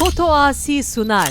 Foto Asi sunar.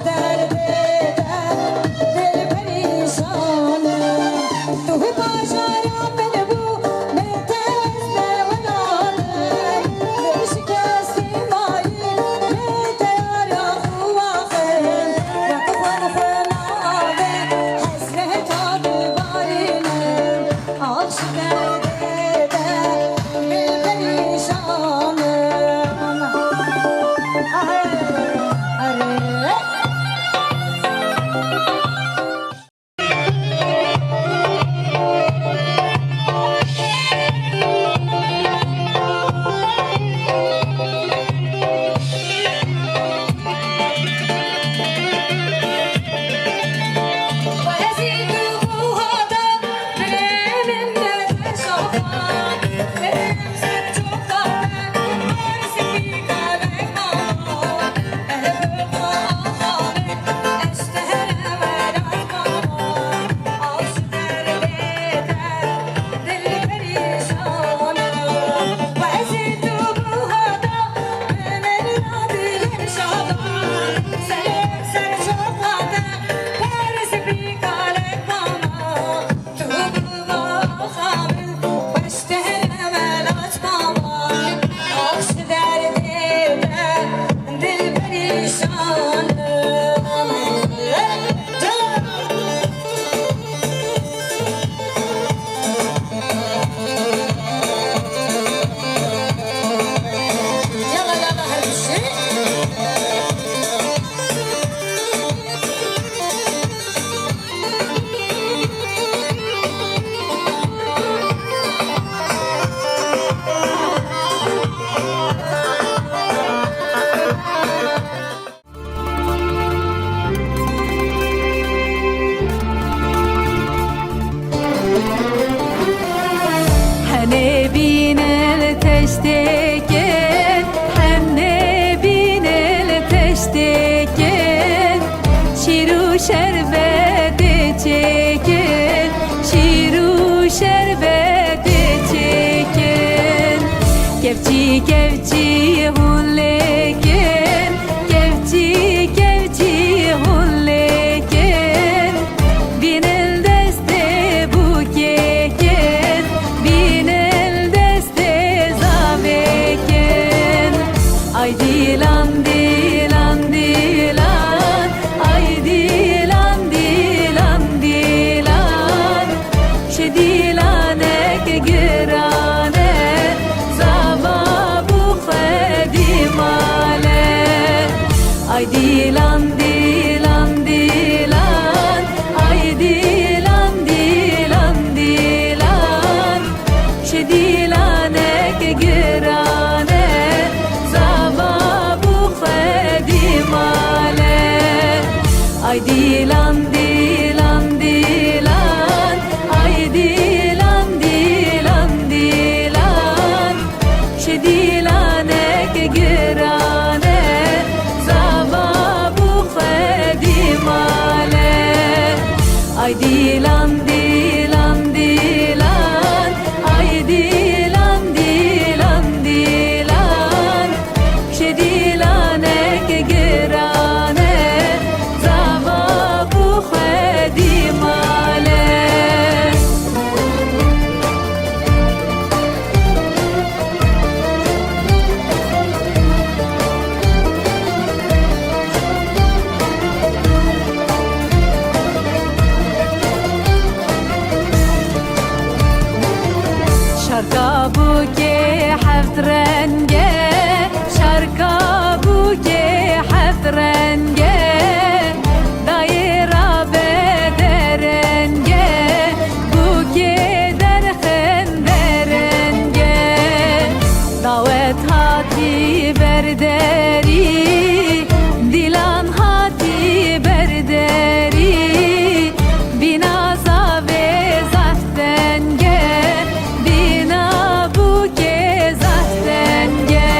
Derde şerbeti çekin, şiru şerbeti çekin. Kevçi kevçi hun lekin, kevçi kevçi hun lekin. Binil deste bu kekin, binil deste zamekin. Ay dilan dilan dilan, ay dilan dilan dilan. Şedilanek girane, zava bu khedimale. Ay dilan dilan dilan, ay dilan dilan dilan. Şedilanek girane, zava bu khedimale. Ay dilan dilan dilan, ay dilan dilan dilan. Şedilanek girane, zava bu khedimale. Ay dilan dilan dilan, ay dilan dilan dilan. Şedilanek girane, zava bu khedimale. Şarka buke heft renge, şarka buke heft renge. Daira bederenge, buke derhen derenge. Davet hati berderi, dilan hati berderi. Binaza ve zaftenge, bina buke zaftenge.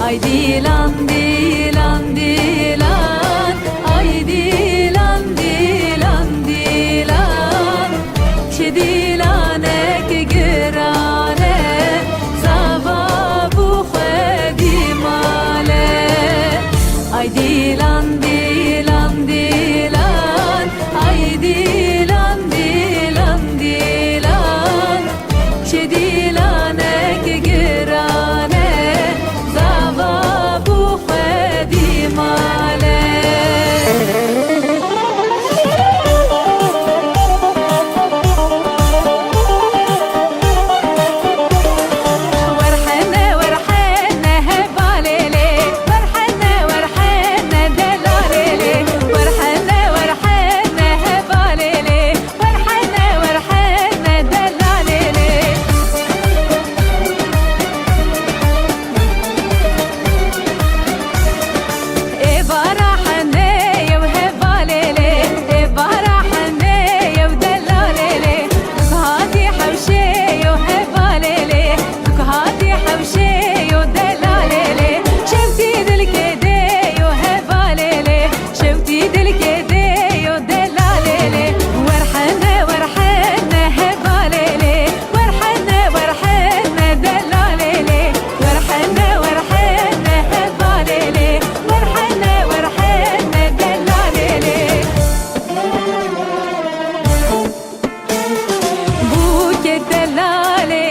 Ay dilan dilan dilan, ay dilan dilan dilan. Şedilanek girane, zava bu khedimale. Ay dilan dilan dilan, ay dilan dilan dilan. Şedilanek girane, zava bu khedimale. ورحنا ورحنا هباليلي، ورحنا ورحنا دلاليلي. ورحنا ورحنا هباليلي، ورحنا ورحنا دلاليلي. إبارة حنية وهباليلي، إبارة حنية ودلاليلي. هادي حوشية وهباليلي، هادي حوشية ودلاليلي. شفتي دلكدي وهباليلي، شفتي دلكدي ودلاليلي. ورحنا ورحنا هباليلي، ورحنا ورحنا دلاليلي. ورحنا ورحنا هباليلي، ورحنا ورحنا دلاليلي. بوك دلالي،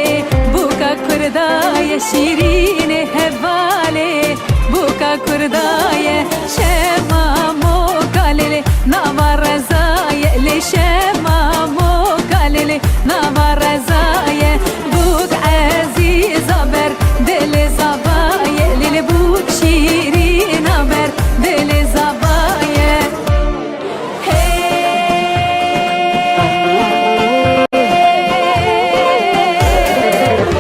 بوكا كرداية شيرين هبالي. بوكا كرداية شما موكاليلي، نامر رزاية لشما موكاليلي، نامر رزاية. بوك عزيزة بر دل زباية، للي بوك شيرين بر دل زباية.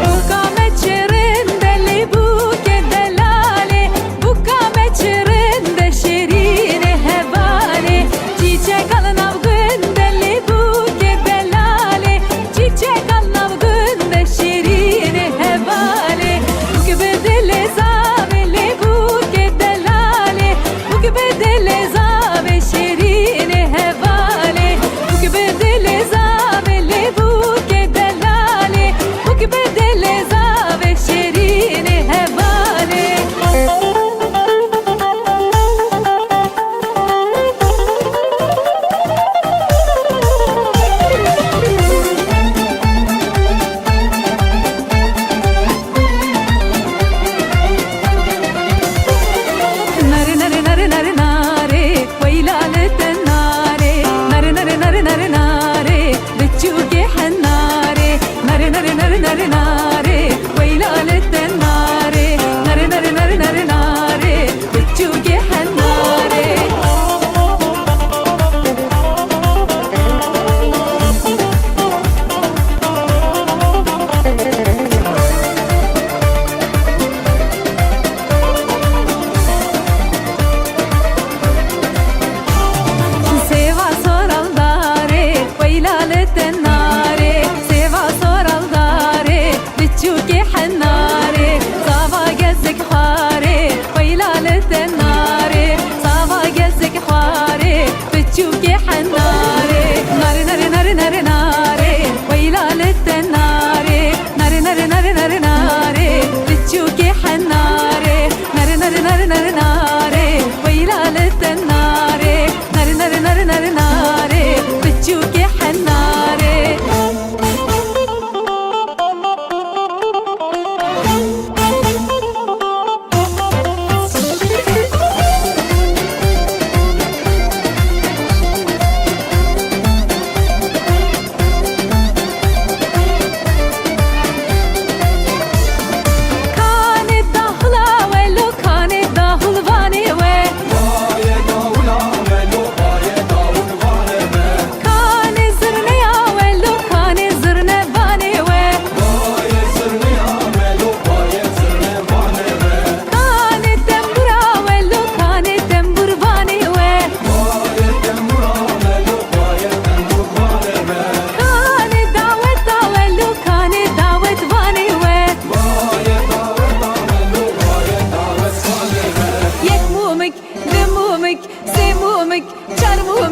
Buka meçerinde li buke delale, buka meçerinde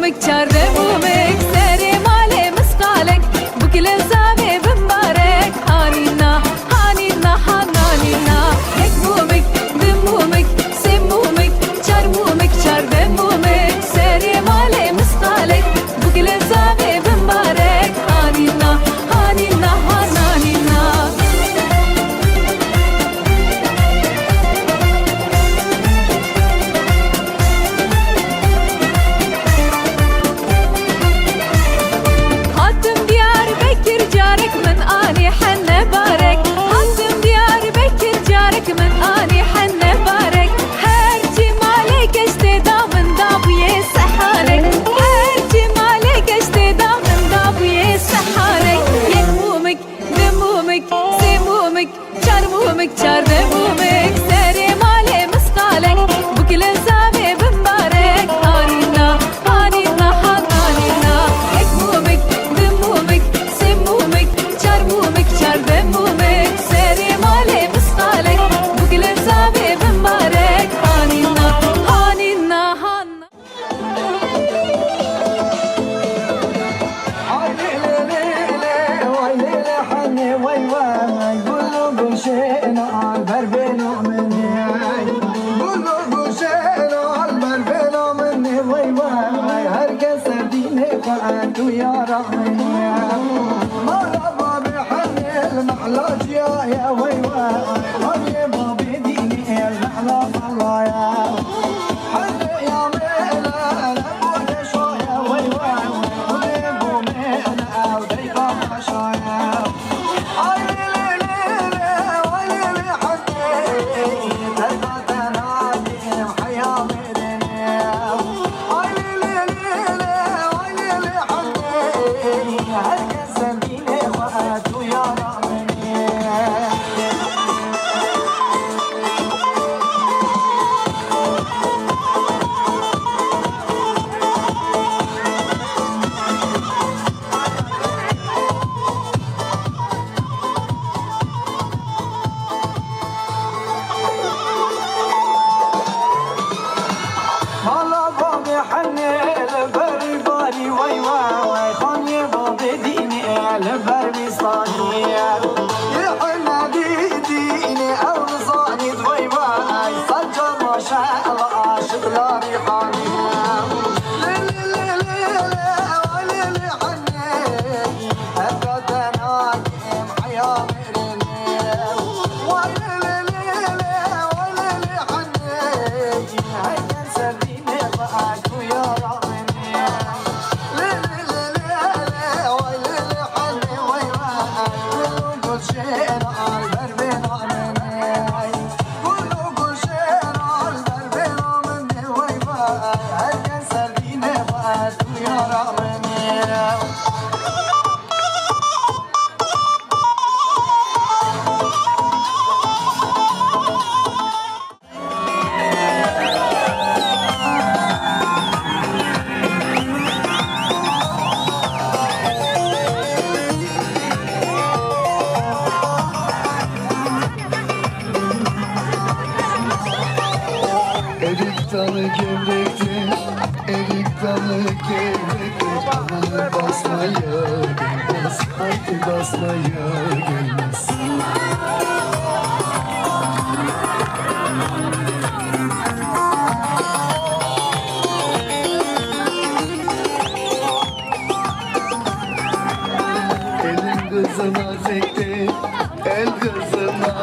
بومك چارده بومك سری مال مسقالك بكل زامي بمبارك هانينا هانينا هانينا هيك بومك دم بومك سم بومك چار بومك چارده بومك سری مال مسقالك بكل زامي بمبارك هانينا هانينا هانينا من آني حنة بارك هرجي مالك اشتدا من دابوية سحارك هرجي مالك اشتدا من دابوية سحارك يكمومك دمومك سيمومك شرمومك شردمومك سري مالي مسقالك بكل زامي بمبارك هانينا هانينا هانينا يكمومك دمومك سيمومك شرمومك شردمومك سري مالي مسقالك زامي بمبارك هانينا هانينا هانا ليلة وليلة حني ويواي قولوا قشينا عالبربينا مني قولوا قشينا عالبربينا مني ويواي هرقا سرديني فأنت يا رحمي ما ربا بحني المحلاج يا ويواي هني بابي المحلا الله يا حد يا ميلا نبود شوية ويوان ونبو ميلا وديقا شوية عيلي ليلي ويلي حدي تلقى تنادي محيا ميليني عيلي ليلي ويلي حدي هلقى سبيني وقتو يا رامني Erik dalı gevrektir, erik dalı gevrektir. Aman basmaya gelmez, haydi basmaya gelmez. Elin kızına zektir, el kızına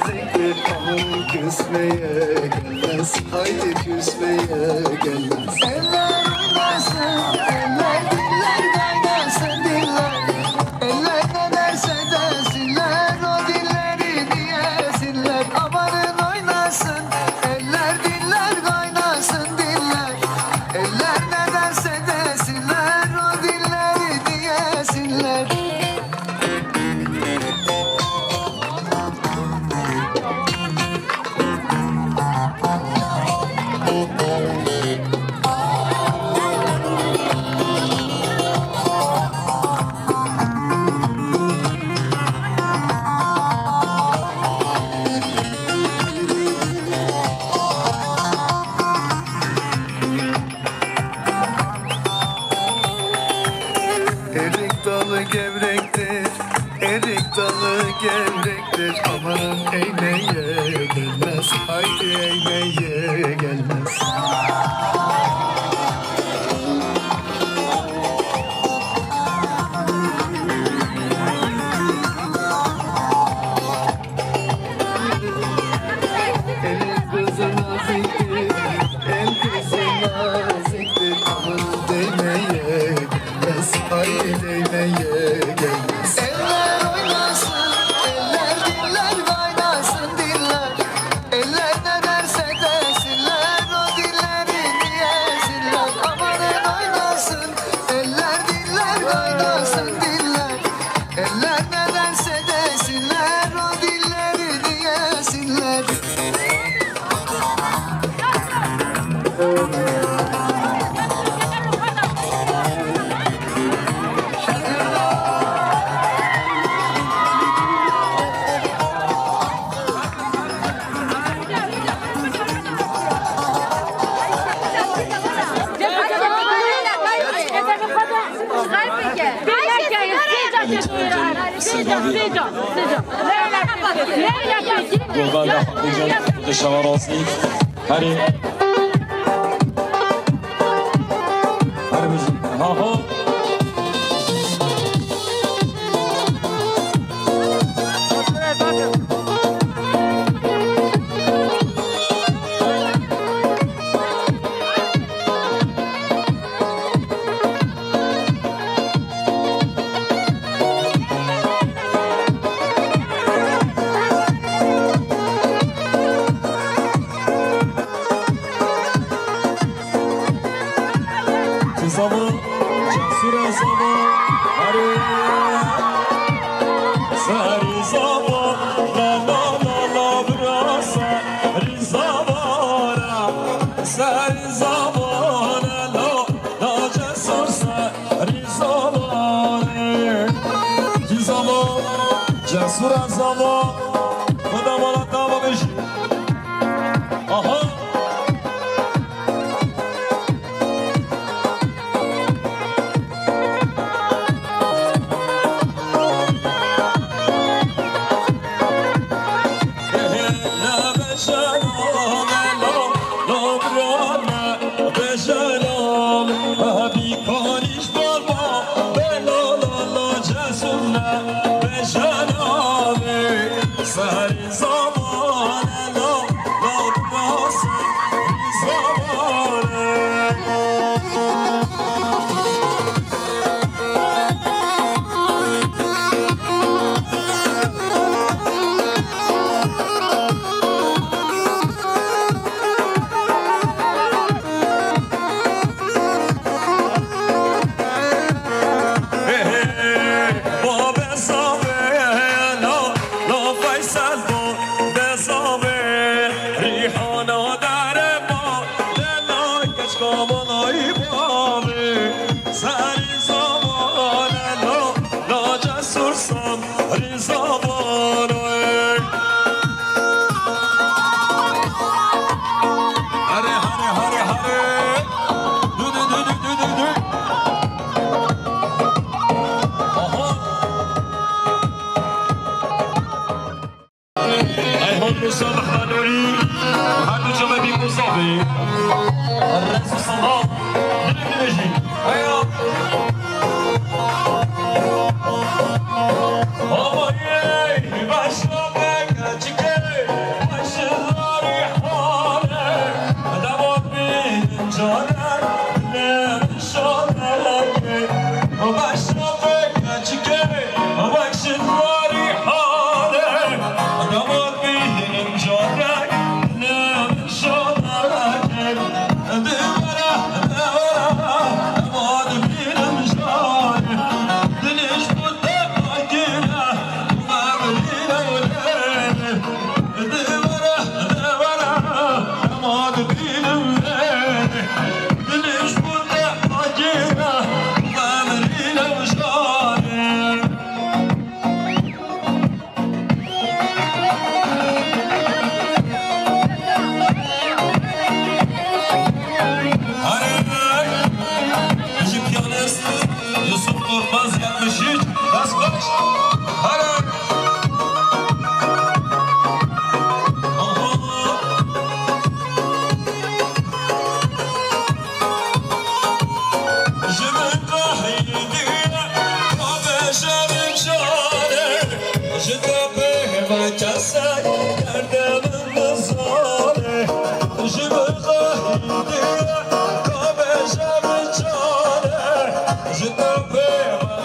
zektir. Aman küsmeye gelmez, haydi küsmeye gelmez. Eller oynarsın, eller diller kaynasın diller. Eller ne derse desinler, o dilleri diyesinler. Amanın oynasın, eller diller kaynasın diller. Eller ne derse desinler, o dilleri diyesinler. Amanın eğmeye gelmez Haydi eğmeye gelmez Elin kızı naziktir El kızı naziktir Amanın değmeye gelmez Haydi değmeye gelmez Eller oynasın Eller diller kaynasın diller Eller ne derse desinler O dillerini yesinler Amanın oynasın Eller diller kaynasın diller Eller ne derse desinler O dillerini yesinler قربان حقیقت شوارازی هری هر بزن ها ها Zaman, cesur zaman, hare seri zaman, la la la la bra seri zaman, seri zaman, la la cesur seri zaman, ki zaman, cesur zaman, bana bana tamam iş, aha. je te fais ma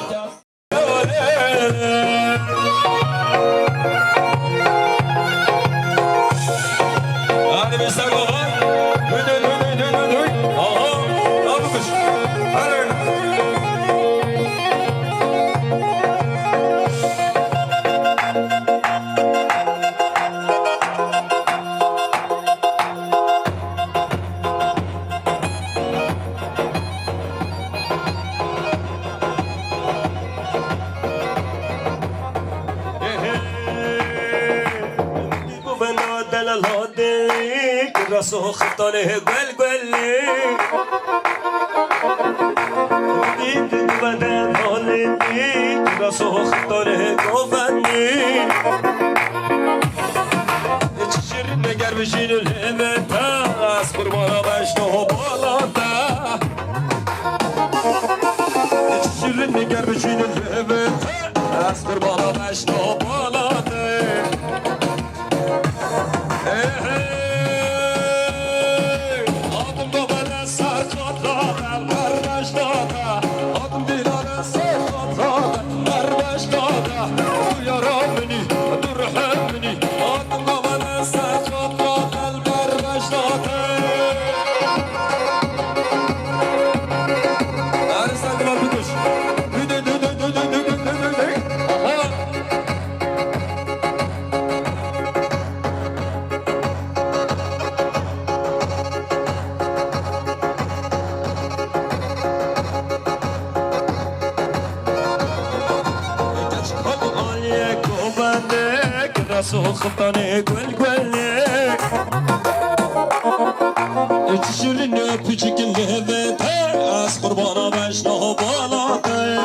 allez mais ça va راسو خطانه گل گلی دید بدن حالی راسو خطانه گوفنی چشیرین نگر بشین الهمتا از قربانا بشنو بالاتا چشیرین نگر بشین الهمتا از قربانا بشنو بالاتا راسو خطانه گل گله چشیرین پیچک لبته از قربانا بشنو بالاته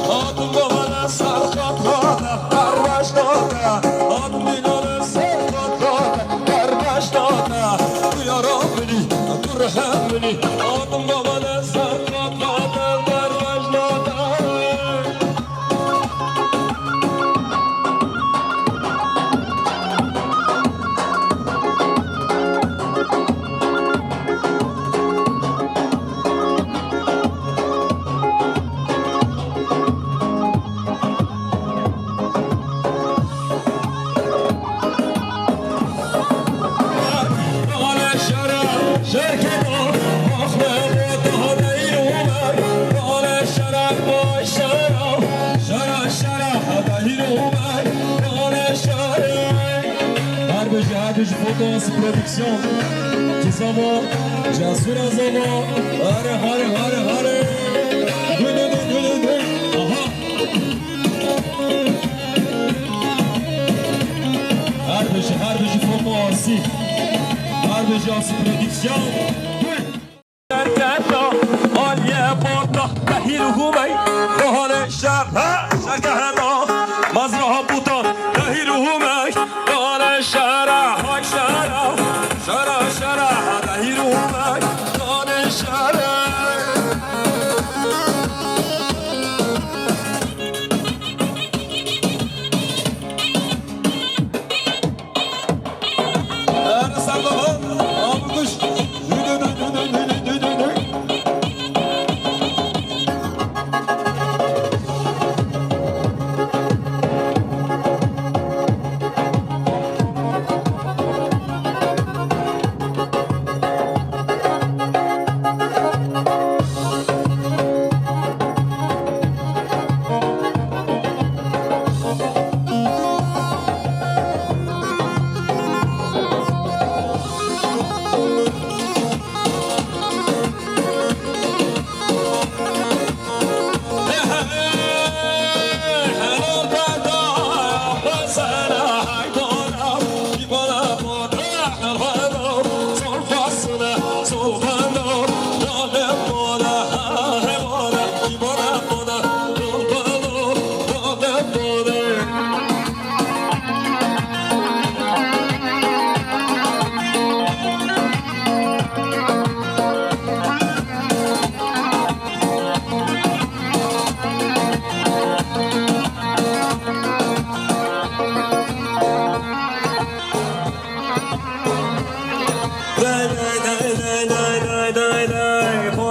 آدم بالا سرخات راده دربش داده آدم دیداره سرخات راده دربش داده تو یارم بینی تو رحم بینی آدم بالا سرخات راده دربش داده Fotos production Kizamo Jasura Zamo Hare Hare Hare Hare Aha Her beşi foto asi Her beşi asi production Şerketa Aliye Porta Tahir Humey Rohane Şerha Şerkehena Mazraha Buta Tahir Humey Rohane Şerha شرا شرا دهیرو مای دانه شرا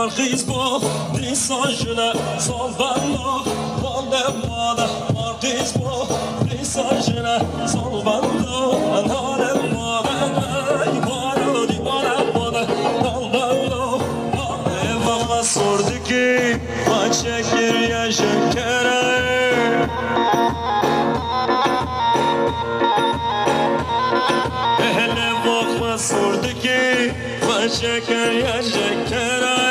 Parkis bo, disajna, solvando, vale moda. Parkis bo, disajna, solvando, vale moda. Vale di vale moda, solvando. Eva sordu ki, açıkır yaşakara. Ehle bakma sordu ki, açıkır yaşakara.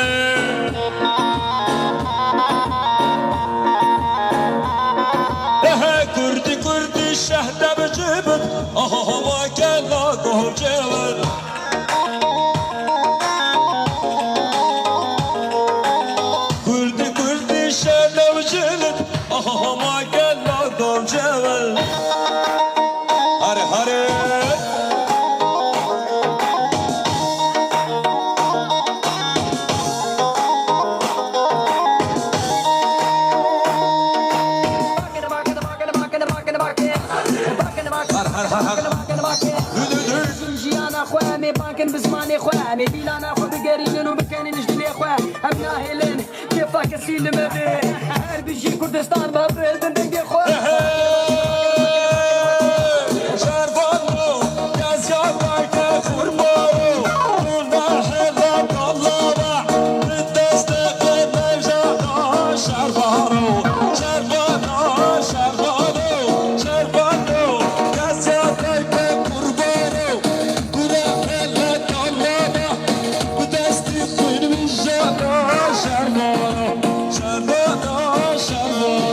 كردي شهدة بجبت ما كان لاقوه جبل كردي شهدة بجبت ما كان لاقوه جبل هاري هاري باكن بزماني خواه مي بيلانا خو بقرينن وبكاني نجدني خواه ابنا هيلين كيفاك السيل مبي هر بيجي كردستان بابي دندنجي خواه شرفانو يزيادك فرمانو كنا حلا طلابا بالتصديق نجانا شرفانو شرفانو شرفانو شرفانو يزيادك فرمانو كنا حلا طلابا بالتصديق نجانا شرفانو شرفانو شرفانو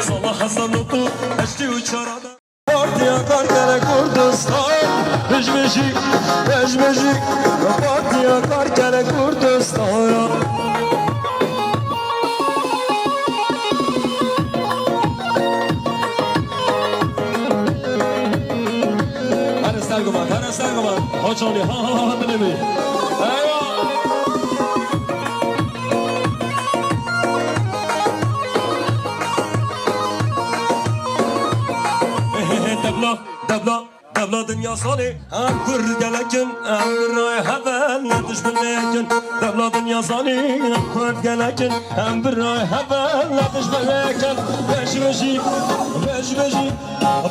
صباح صلطو اشتي وشرادة بارتيا كاركالة كردستان بجمجيك بجمجيك بارتيا كاركالة كردستان أنا استلقمان هوشوني ها تنمي أيوة دبلا دنیا سالی هم کرد گلکن هم برای هفل ندش بلیکن دبلا دنیا سالی هم کرد گلکن هم برای هفل ندش بلیکن بش بشی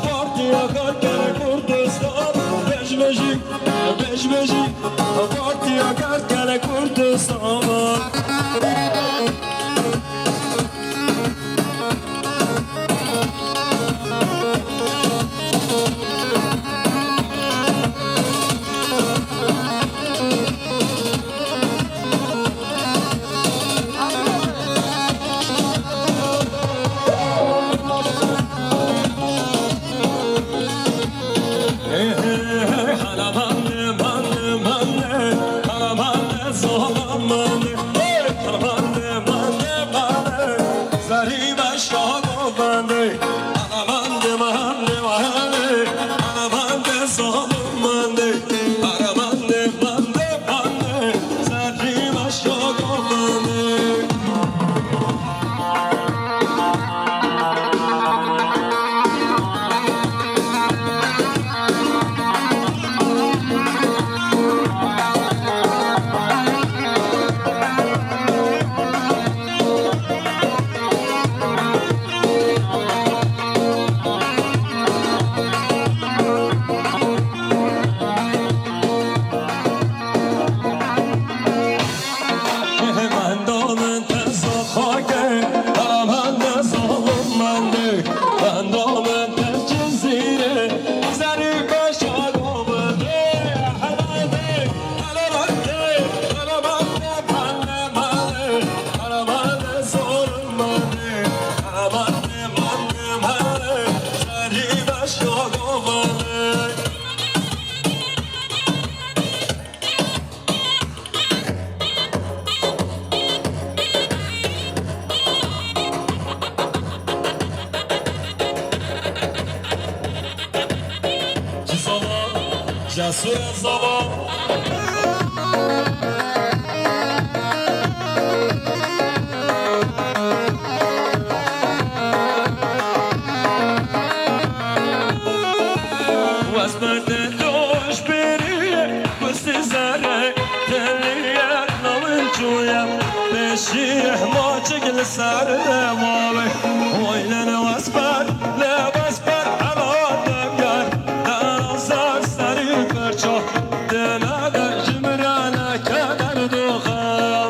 پارتیا کارکر کردستان بش بشی پارتیا کارکر کردستان Karavan جسور زبان واسمت دوش بری بستی زره دلیه نوین جویم بشیح ما چگل سر ماوی ویلن واسپر لباس پر حلالم گر نازار سری کرچا دل در جمرانه کدر دوخم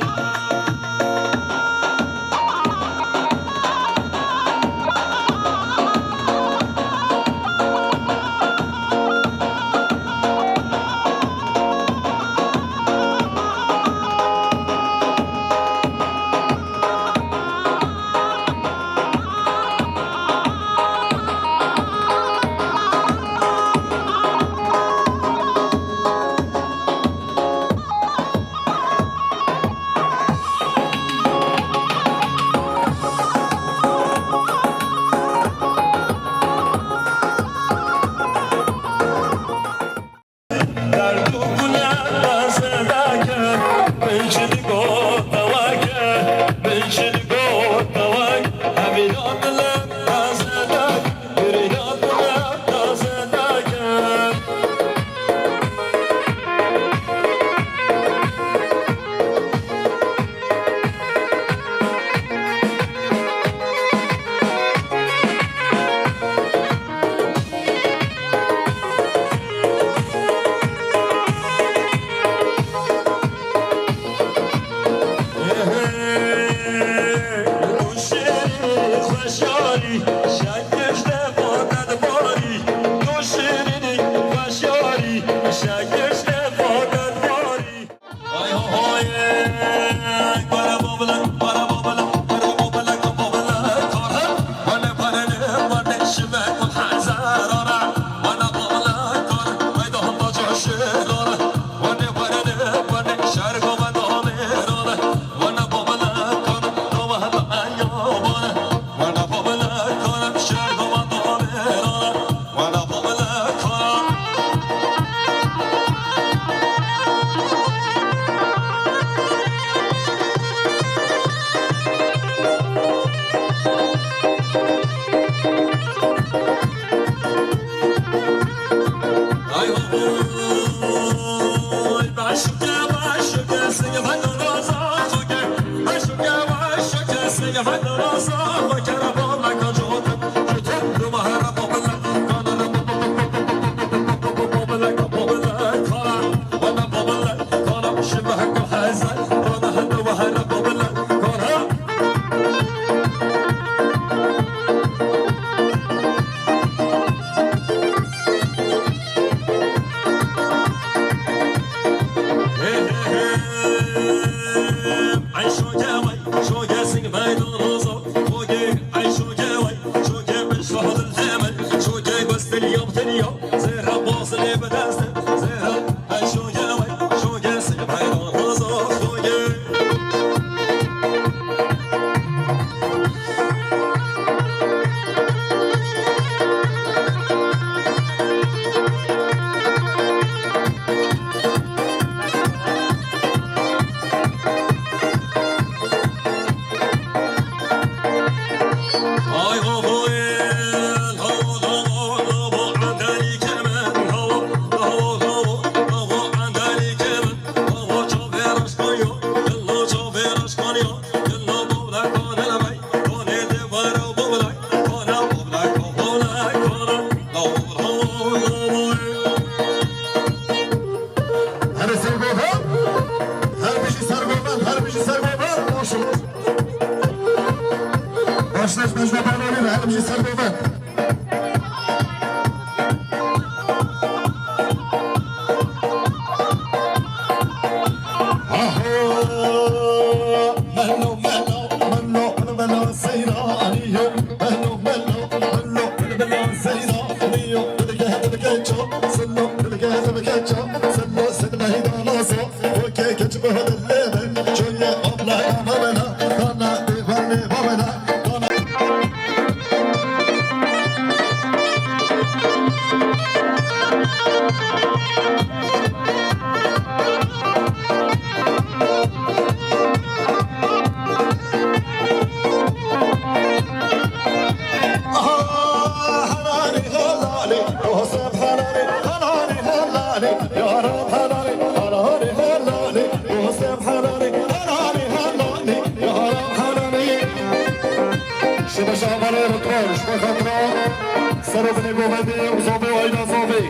سرابني قومدي وصوبي وإلى صوبي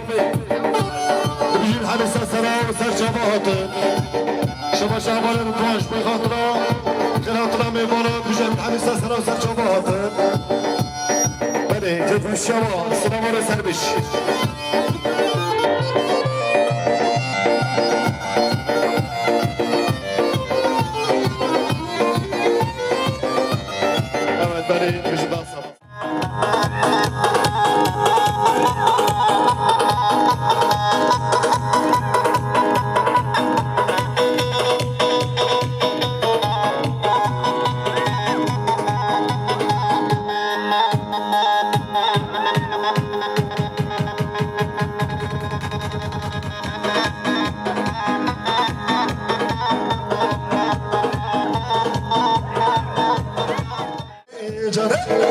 بيجي الحبس السرا وسر شبهات شما شعبان بتواش بخاطرة خاطرة ميمونة بيجي الحبس السرا وسر شبهات بني جد الشوا سنوار سربش evet beni bişi dansa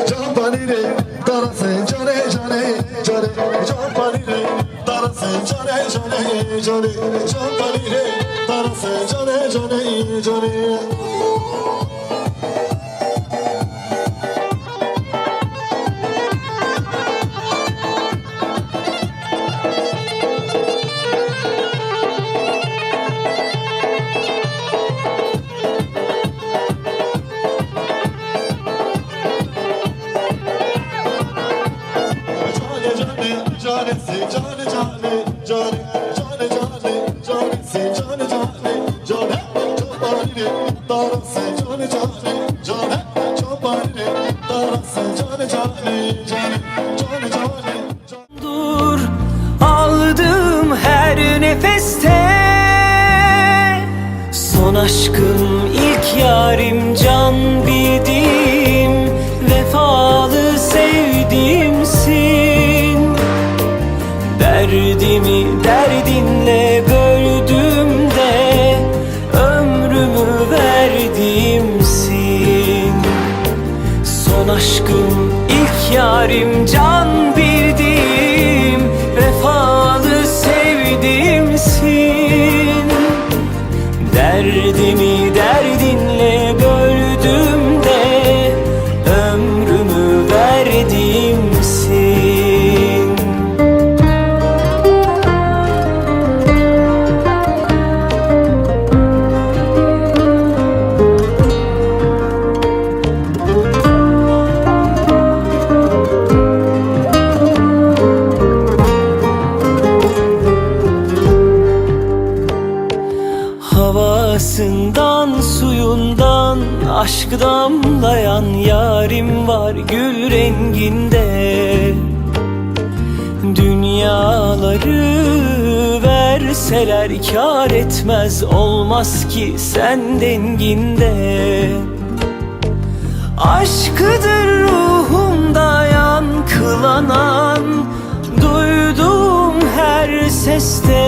Can pani re, tara se jane jane jane. Can pani re, tara se jane jane jane. Can pani re, tara se jane jane jane. Dur aldığım her nefeste son aşkım ilk yarim can bildim vefalı sevdiğimsin derdimi derdinle böldüm de ömrümü verdiğimsin son aşkım ilk yarim can bildim vefalı sevdiğimsin derdimi derdinle böldüm de ömrümü verdiğimsin havasından suyundan aşk damlayan yarim var gül renginde dünyaları verseler kâr etmez olmaz ki sen denginde aşkıdır ruhumda yankılanan duyduğum her seste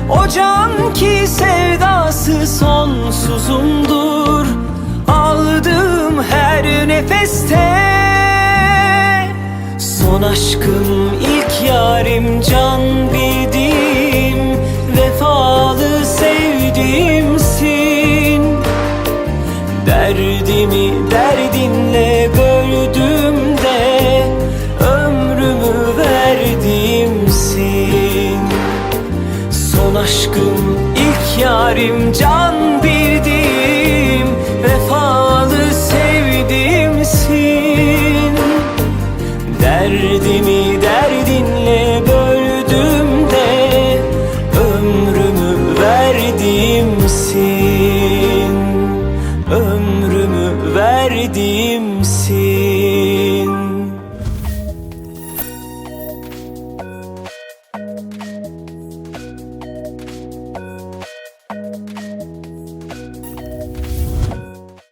o can ki sevdası sonsuzumdur aldığım her nefeste son aşkım ilk yarim can bildim vefalı sevdiğim